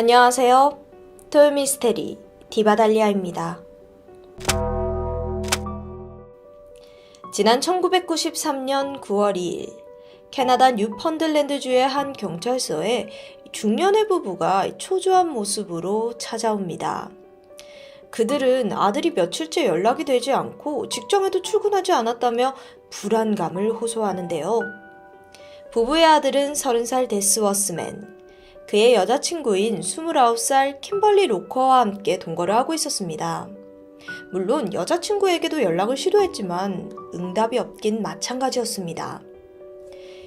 안녕하세요. 토요미스테리 디바달리아입니다. 지난 1993년 9월 2일 캐나다 뉴펀들랜드주의 한 경찰서에 중년의 부부가 초조한 모습으로 찾아옵니다. 그들은 아들이 며칠째 연락이 되지 않고 직장에도 출근하지 않았다며 불안감을 호소하는데요. 부부의 아들은 30살 데스워스맨, 그의 여자친구인 29살 킴벌리 로커와 함께 동거를 하고 있었습니다. 물론 여자친구에게도 연락을 시도했지만 응답이 없긴 마찬가지였습니다.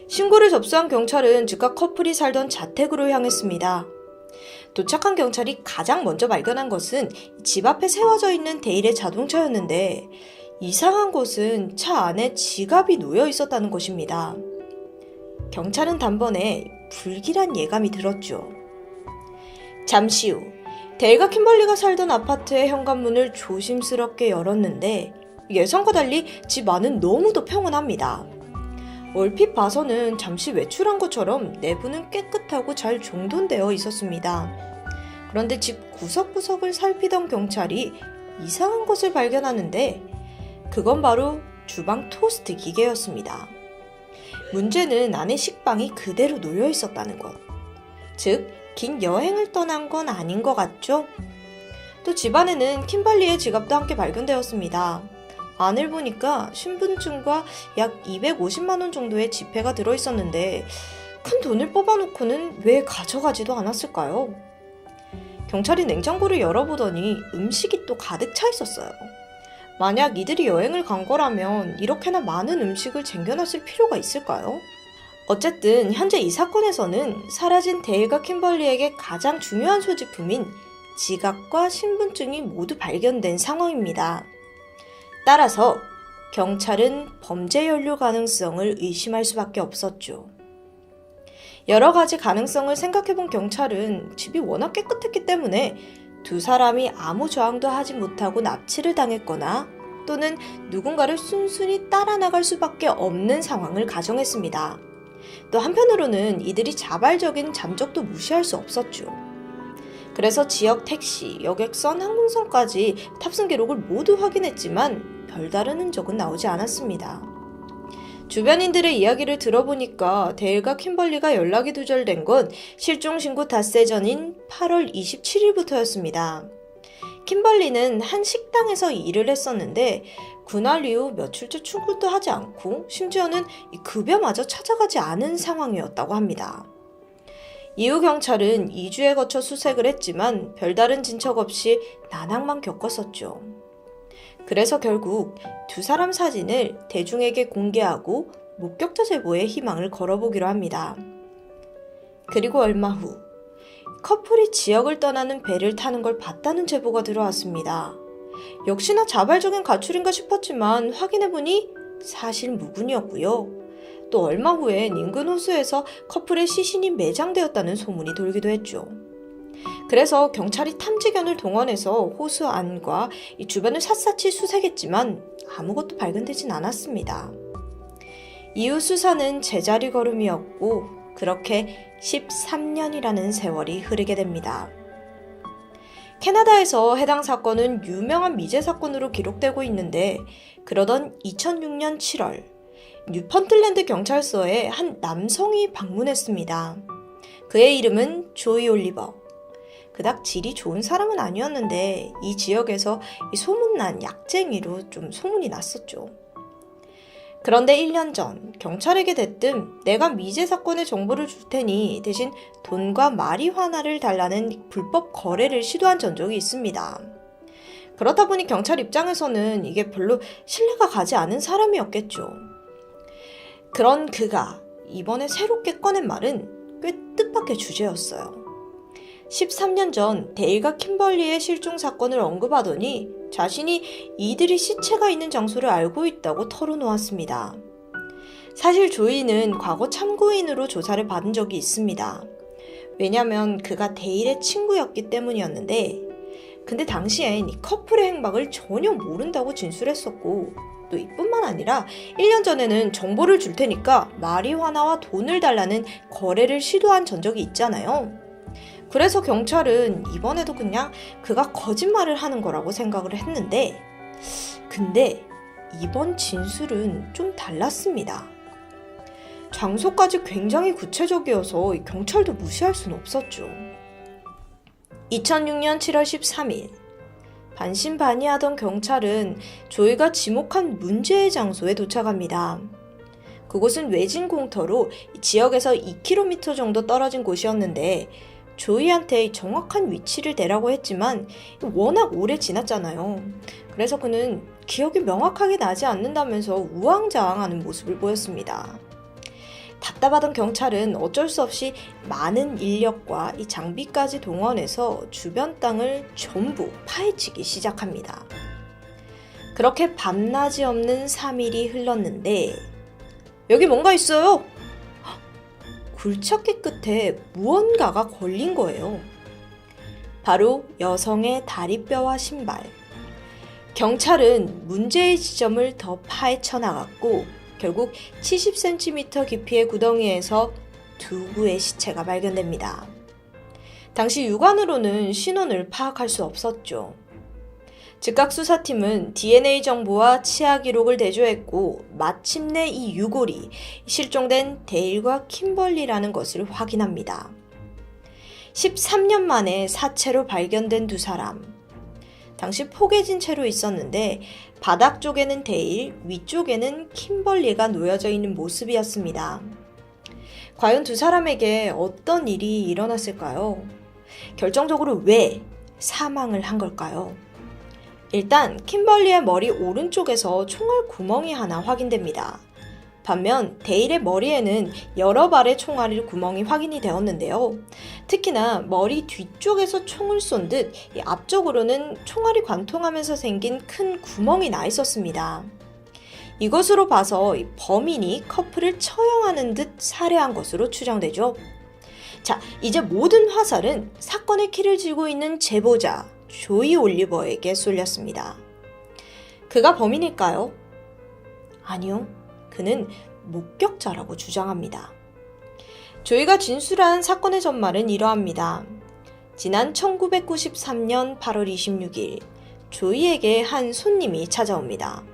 신고를 접수한 경찰은 즉각 커플이 살던 자택으로 향했습니다. 도착한 경찰이 가장 먼저 발견한 것은 집 앞에 세워져 있는 데일의 자동차였는데 이상한 것은 차 안에 지갑이 놓여 있었다는 것입니다. 경찰은 단번에 불길한 예감이 들었죠. 잠시 후 데일과 킴벌리가 살던 아파트의 현관문을 조심스럽게 열었는데 예상과 달리 집 안은 너무도 평온합니다. 얼핏 봐서는 잠시 외출한 것처럼 내부는 깨끗하고 잘 정돈되어 있었습니다. 그런데 집 구석구석을 살피던 경찰이 이상한 것을 발견하는데 그건 바로 주방 토스트 기계였습니다. 문제는 안에 식빵이 그대로 놓여 있었다는 것. 즉, 긴 여행을 떠난 건 아닌 것 같죠? 또 집안에는 킴벌리의 지갑도 함께 발견되었습니다. 안을 보니까 신분증과 약 250만 원 정도의 지폐가 들어있었는데 큰 돈을 뽑아놓고는 왜 가져가지도 않았을까요? 경찰이 냉장고를 열어보더니 음식이 또 가득 차 있었어요. 만약 이들이 여행을 간 거라면 이렇게나 많은 음식을 쟁여놨을 필요가 있을까요? 어쨌든 현재 이 사건에서는 사라진 데일과 킴벌리에게 가장 중요한 소지품인 지갑과 신분증이 모두 발견된 상황입니다. 따라서 경찰은 범죄 연루 가능성을 의심할 수밖에 없었죠. 여러 가지 가능성을 생각해본 경찰은 집이 워낙 깨끗했기 때문에 두 사람이 아무 저항도 하지 못하고 납치를 당했거나 또는 누군가를 순순히 따라 나갈 수밖에 없는 상황을 가정했습니다. 또 한편으로는 이들이 자발적인 잠적도 무시할 수 없었죠. 그래서 지역 택시, 여객선, 항공선까지 탑승 기록을 모두 확인했지만 별다른 흔적은 나오지 않았습니다. 주변인들의 이야기를 들어보니까 데일과 킴벌리가 연락이 두절된 건 실종 신고 닷새 전인 8월 27일부터였습니다. 킴벌리는 한 식당에서 일을 했었는데 그날 이후 며칠째 출근도 하지 않고 심지어는 급여마저 찾아가지 않은 상황이었다고 합니다. 이후 경찰은 2주에 거쳐 수색을 했지만 별다른 진척 없이 난항만 겪었었죠. 그래서 결국 두 사람 사진을 대중에게 공개하고 목격자 제보에 희망을 걸어보기로 합니다. 그리고 얼마 후 커플이 지역을 떠나는 배를 타는 걸 봤다는 제보가 들어왔습니다. 역시나 자발적인 가출인가 싶었지만 확인해보니 사실 무근이었고요. 또 얼마 후엔 인근 호수에서 커플의 시신이 매장되었다는 소문이 돌기도 했죠. 그래서 경찰이 탐지견을 동원해서 호수 안과 이 주변을 샅샅이 수색했지만 아무것도 발견되진 않았습니다. 이후 수사는 제자리 걸음이었고 그렇게 13년이라는 세월이 흐르게 됩니다. 캐나다에서 해당 사건은 유명한 미제 사건으로 기록되고 있는데 그러던 2006년 7월 뉴펀틀랜드 경찰서에 한 남성이 방문했습니다. 그의 이름은 조이 올리버. 그닥 질이 좋은 사람은 아니었는데 이 지역에서 소문난 약쟁이로 좀 소문이 났었죠. 그런데 1년 전 경찰에게 대뜸 내가 미제 사건의 정보를 줄 테니 대신 돈과 마리화나를 달라는 불법 거래를 시도한 전적이 있습니다. 그렇다 보니 경찰 입장에서는 이게 별로 신뢰가 가지 않은 사람이었겠죠. 그런 그가 이번에 새롭게 꺼낸 말은 꽤 뜻밖의 주제였어요. 13년 전 데일과 킴벌리의 실종 사건을 언급하더니 자신이 이들이 시체가 있는 장소를 알고 있다고 털어놓았습니다. 사실 조이는 과거 참고인으로 조사를 받은 적이 있습니다. 왜냐면 그가 데일의 친구였기 때문이었는데 근데 당시엔 이 커플의 행방을 전혀 모른다고 진술했었고 또 이뿐만 아니라 1년 전에는 정보를 줄 테니까 마리화나와 돈을 달라는 거래를 시도한 전적이 있잖아요. 그래서 경찰은 이번에도 그냥 그가 거짓말을 하는 거라고 생각을 했는데, 근데 이번 진술은 좀 달랐습니다. 장소까지 굉장히 구체적이어서 경찰도 무시할 수는 없었죠. 2006년 7월 13일, 반신반의하던 경찰은 조이가 지목한 문제의 장소에 도착합니다. 그곳은 외진 공터로 지역에서 2km 정도 떨어진 곳이었는데 조이한테 정확한 위치를 대라고 했지만 워낙 오래 지났잖아요. 그래서 그는 기억이 명확하게 나지 않는다면서 우왕좌왕하는 모습을 보였습니다. 답답하던 경찰은 어쩔 수 없이 많은 인력과 이 장비까지 동원해서 주변 땅을 전부 파헤치기 시작합니다. 그렇게 밤낮이 없는 3일이 흘렀는데 여기 뭔가 있어요! 굴착기 끝에 무언가가 걸린 거예요. 바로 여성의 다리뼈와 신발. 경찰은 문제의 지점을 더 파헤쳐 나갔고 결국 70cm 깊이의 구덩이에서 두 구의 시체가 발견됩니다. 당시 육안으로는 신원을 파악할 수 없었죠. 즉각 수사팀은 DNA 정보와 치아 기록을 대조했고 마침내 이 유골이 실종된 데일과 킴벌리라는 것을 확인합니다. 13년 만에 사체로 발견된 두 사람. 당시 포개진 채로 있었는데 바닥 쪽에는 데일, 위쪽에는 킴벌리가 놓여져 있는 모습이었습니다. 과연 두 사람에게 어떤 일이 일어났을까요? 결정적으로 왜 사망을 한 걸까요? 일단 킴벌리의 머리 오른쪽에서 총알 구멍이 하나 확인됩니다. 반면 데일의 머리에는 여러 발의 총알이 구멍이 확인이 되었는데요. 특히나 머리 뒤쪽에서 총을 쏜 듯 앞쪽으로는 총알이 관통하면서 생긴 큰 구멍이 나 있었습니다. 이것으로 봐서 범인이 커플을 처형하는 듯 살해한 것으로 추정되죠. 자, 이제 모든 화살은 사건의 키를 쥐고 있는 제보자 조이 올리버에게 쏠렸습니다. 그가 범인일까요? 아니요. 그는 목격자라고 주장합니다. 조이가 진술한 사건의 전말은 이러합니다. 지난 1993년 8월 26일 조이에게 한 손님이 찾아옵니다.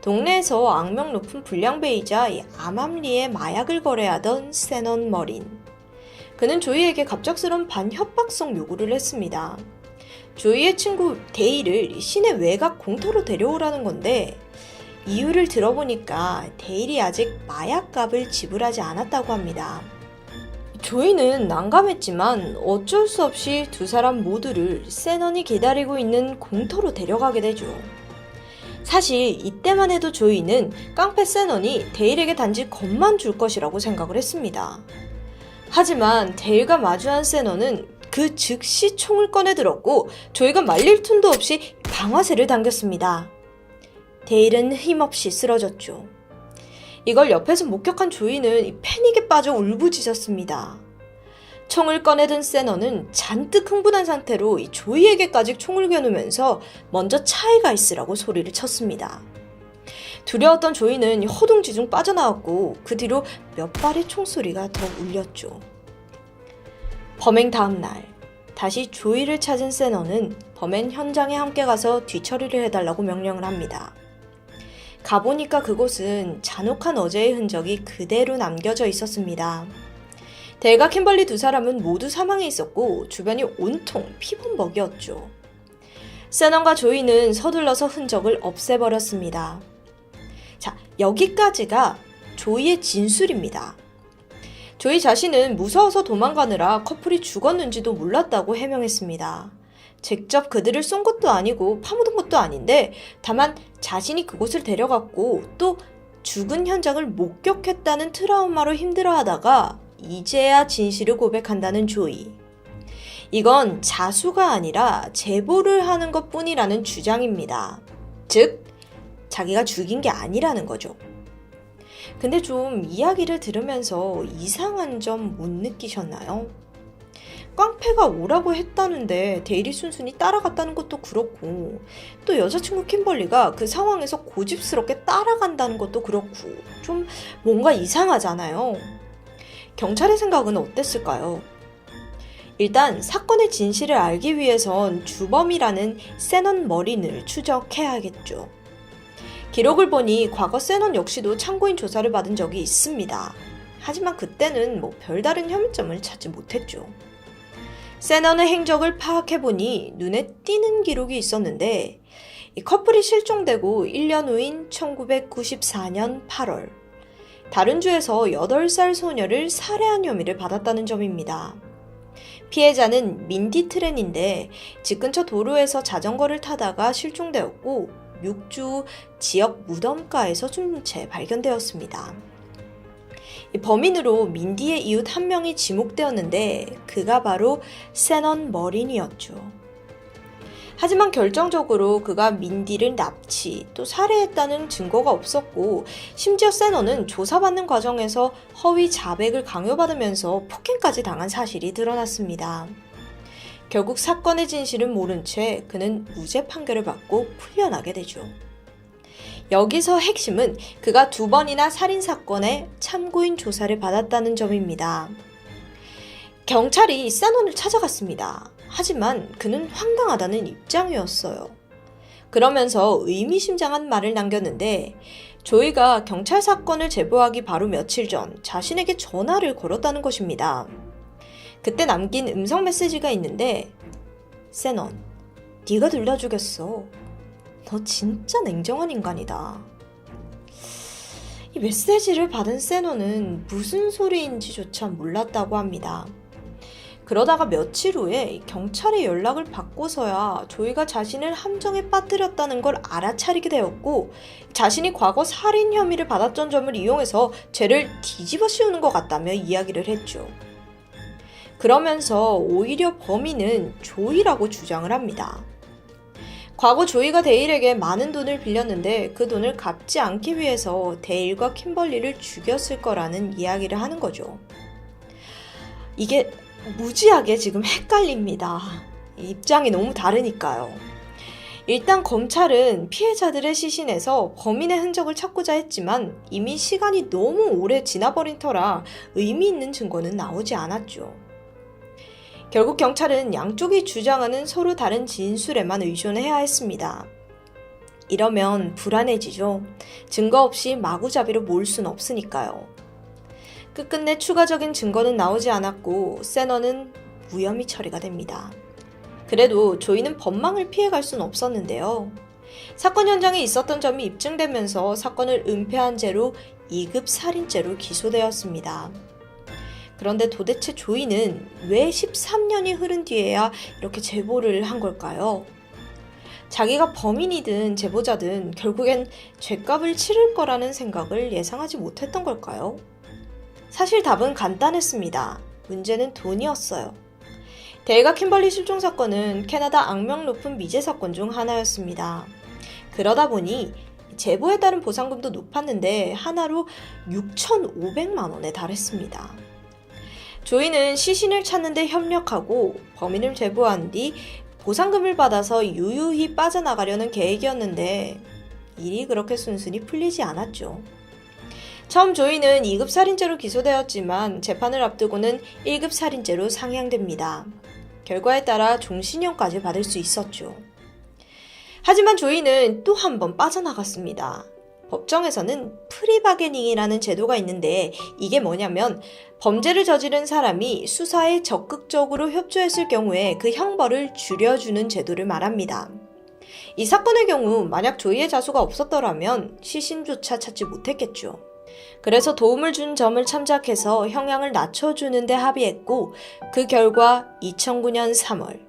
동네에서 악명 높은 불량배이자 암암리에 마약을 거래하던 세넌 머린. 그는 조이에게 갑작스런 반협박성 요구를 했습니다. 조이의 친구 데일을 시내 외곽 공터로 데려오라는 건데 이유를 들어보니까 데일이 아직 마약값을 지불하지 않았다고 합니다. 조이는 난감했지만 어쩔 수 없이 두 사람 모두를 세넌이 기다리고 있는 공터로 데려가게 되죠. 사실 이때만 해도 조이는 깡패 세넌이 데일에게 단지 겁만 줄 것이라고 생각을 했습니다. 하지만 데일과 마주한 세넌은 그 즉시 총을 꺼내 들었고 조이가 말릴 틈도 없이 방아쇠를 당겼습니다. 데일은 힘없이 쓰러졌죠. 이걸 옆에서 목격한 조이는 패닉에 빠져 울부짖었습니다. 총을 꺼내든 세넌은 잔뜩 흥분한 상태로 조이에게까지 총을 겨누면서 먼저 차에 가 있으라고 소리를 쳤습니다. 두려웠던 조이는 허둥지둥 빠져나왔고 그 뒤로 몇 발의 총소리가 더 울렸죠. 범행 다음 날 다시 조이를 찾은 세넌은 범행 현장에 함께 가서 뒤처리를 해달라고 명령을 합니다. 가보니까 그곳은 잔혹한 어제의 흔적이 그대로 남겨져 있었습니다. 데일과 킴벌리 두 사람은 모두 사망해 있었고 주변이 온통 피범벅이었죠. 세넌과 조이는 서둘러서 흔적을 없애버렸습니다. 자, 여기까지가 조이의 진술입니다. 조이 자신은 무서워서 도망가느라 커플이 죽었는지도 몰랐다고 해명했습니다. 직접 그들을 쏜 것도 아니고 파묻은 것도 아닌데 다만 자신이 그곳을 데려갔고 또 죽은 현장을 목격했다는 트라우마로 힘들어하다가 이제야 진실을 고백한다는 조이. 이건 자수가 아니라 제보를 하는 것뿐이라는 주장입니다. 즉, 자기가 죽인 게 아니라는 거죠. 근데 좀 이야기를 들으면서 이상한 점 못 느끼셨나요? 깡패가 오라고 했다는데 데일이 순순히 따라갔다는 것도 그렇고 또 여자친구 킴벌리가 그 상황에서 고집스럽게 따라간다는 것도 그렇고 좀 뭔가 이상하잖아요. 경찰의 생각은 어땠을까요? 일단 사건의 진실을 알기 위해선 주범이라는 세넌 머린을 추적해야겠죠. 기록을 보니 과거 세넌 역시도 참고인 조사를 받은 적이 있습니다. 하지만 그때는 별다른 혐의점을 찾지 못했죠. 세넌의 행적을 파악해보니 눈에 띄는 기록이 있었는데 이 커플이 실종되고 1년 후인 1994년 8월 다른 주에서 8살 소녀를 살해한 혐의를 받았다는 점입니다. 피해자는 민디 트렌인데 집 근처 도로에서 자전거를 타다가 실종되었고 6주 후 지역 무덤가에서 숨진 채 발견되었습니다. 범인으로 민디의 이웃 한 명이 지목되었는데 그가 바로 세넌 머린이었죠. 하지만 결정적으로 그가 민디를 납치 또 살해했다는 증거가 없었고 심지어 세넌은 조사받는 과정에서 허위 자백을 강요받으면서 폭행까지 당한 사실이 드러났습니다. 결국 사건의 진실은 모른 채 그는 무죄 판결을 받고 풀려나게 되죠. 여기서 핵심은 그가 2번이나 살인사건의 참고인 조사를 받았다는 점입니다. 경찰이 세넌을 찾아갔습니다. 하지만 그는 황당하다는 입장이었어요. 그러면서 의미심장한 말을 남겼는데 조이가 경찰 사건을 제보하기 바로 며칠 전 자신에게 전화를 걸었다는 것입니다. 그때 남긴 음성 메시지가 있는데 세넌, 네가 들려주겠어. 너 진짜 냉정한 인간이다. 이 메시지를 받은 세넌은 무슨 소리인지조차 몰랐다고 합니다. 그러다가 며칠 후에 경찰에 연락을 받고서야 조이가 자신을 함정에 빠뜨렸다는 걸 알아차리게 되었고 자신이 과거 살인 혐의를 받았던 점을 이용해서 죄를 뒤집어 씌우는 것 같다며 이야기를 했죠. 그러면서 오히려 범인은 조이라고 주장을 합니다. 과거 조이가 데일에게 많은 돈을 빌렸는데 그 돈을 갚지 않기 위해서 데일과 킴벌리를 죽였을 거라는 이야기를 하는 거죠. 이게 무지하게 지금 헷갈립니다. 입장이 너무 다르니까요. 일단 검찰은 피해자들의 시신에서 범인의 흔적을 찾고자 했지만 이미 시간이 너무 오래 지나버린 터라 의미 있는 증거는 나오지 않았죠. 결국 경찰은 양쪽이 주장하는 서로 다른 진술에만 의존해야 했습니다. 이러면 불안해지죠. 증거 없이 마구잡이로 모을 순 없으니까요. 끝끝내 추가적인 증거는 나오지 않았고 세넌은 무혐의 처리가 됩니다. 그래도 조이는 법망을 피해갈 순 없었는데요. 사건 현장에 있었던 점이 입증되면서 사건을 은폐한 죄로 2급 살인죄로 기소되었습니다. 그런데 도대체 조이는 왜 13년이 흐른 뒤에야 이렇게 제보를 한 걸까요? 자기가 범인이든 제보자든 결국엔 죗값을 치를 거라는 생각을 예상하지 못했던 걸까요? 사실 답은 간단했습니다. 문제는 돈이었어요. 데일과 킴벌리 실종 사건은 캐나다 악명 높은 미제 사건 중 하나였습니다. 그러다 보니 제보에 따른 보상금도 높았는데 하나로 6,500만 원에 달했습니다. 조이는 시신을 찾는 데 협력하고 범인을 제보한 뒤 보상금을 받아서 유유히 빠져나가려는 계획이었는데 일이 그렇게 순순히 풀리지 않았죠. 처음 조이는 2급 살인죄로 기소되었지만 재판을 앞두고는 1급 살인죄로 상향됩니다. 결과에 따라 종신형까지 받을 수 있었죠. 하지만 조이는 또 한 번 빠져나갔습니다. 법정에서는 프리바게닝이라는 제도가 있는데 이게 뭐냐면 범죄를 저지른 사람이 수사에 적극적으로 협조했을 경우에 그 형벌을 줄여주는 제도를 말합니다. 이 사건의 경우 만약 조이의 자수가 없었더라면 시신조차 찾지 못했겠죠. 그래서 도움을 준 점을 참작해서 형량을 낮춰주는 데 합의했고 그 결과 2009년 3월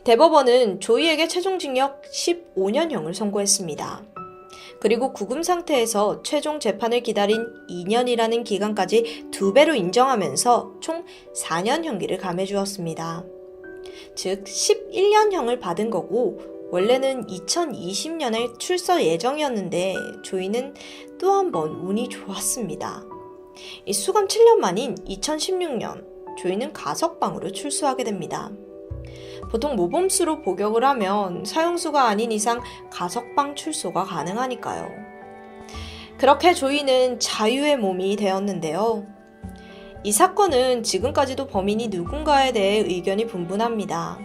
대법원은 조이에게 최종징역 15년형을 선고했습니다. 그리고 구금 상태에서 최종 재판을 기다린 2년이라는 기간까지 2배로 인정하면서 총 4년 형기를 가해주었습니다. 즉 11년형을 받은 거고 원래는 2020년에 출소 예정이었는데 조이는 또 한 번 운이 좋았습니다. 이 수감 7년 만인 2016년 조이는 가석방으로 출소하게 됩니다. 보통 모범수로 복역을 하면 사형수가 아닌 이상 가석방 출소가 가능하니까요. 그렇게 조이는 자유의 몸이 되었는데요. 이 사건은 지금까지도 범인이 누군가에 대해 의견이 분분합니다.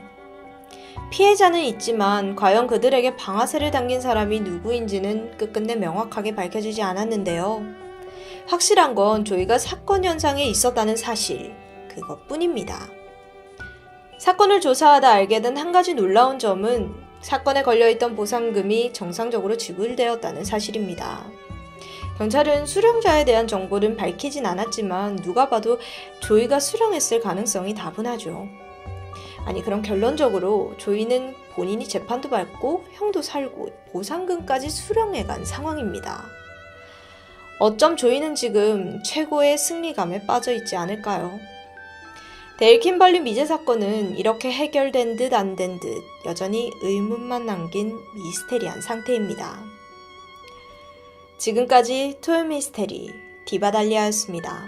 피해자는 있지만 과연 그들에게 방아쇠를 당긴 사람이 누구인지는 끝끝내 명확하게 밝혀지지 않았는데요. 확실한 건 조이가 사건 현장에 있었다는 사실, 그것뿐입니다. 사건을 조사하다 알게 된 한 가지 놀라운 점은 사건에 걸려있던 보상금이 정상적으로 지불되었다는 사실입니다. 경찰은 수령자에 대한 정보는 밝히진 않았지만 누가 봐도 조이가 수령했을 가능성이 다분하죠. 아니, 그럼 결론적으로 조이는 본인이 재판도 받고 형도 살고 보상금까지 수령해간 상황입니다. 어쩜 조이는 지금 최고의 승리감에 빠져 있지 않을까요? 데일 킴벌리 미제 사건은 이렇게 해결된 듯 안 된 듯 여전히 의문만 남긴 미스테리한 상태입니다. 지금까지 토요미스테리 디바달리아였습니다.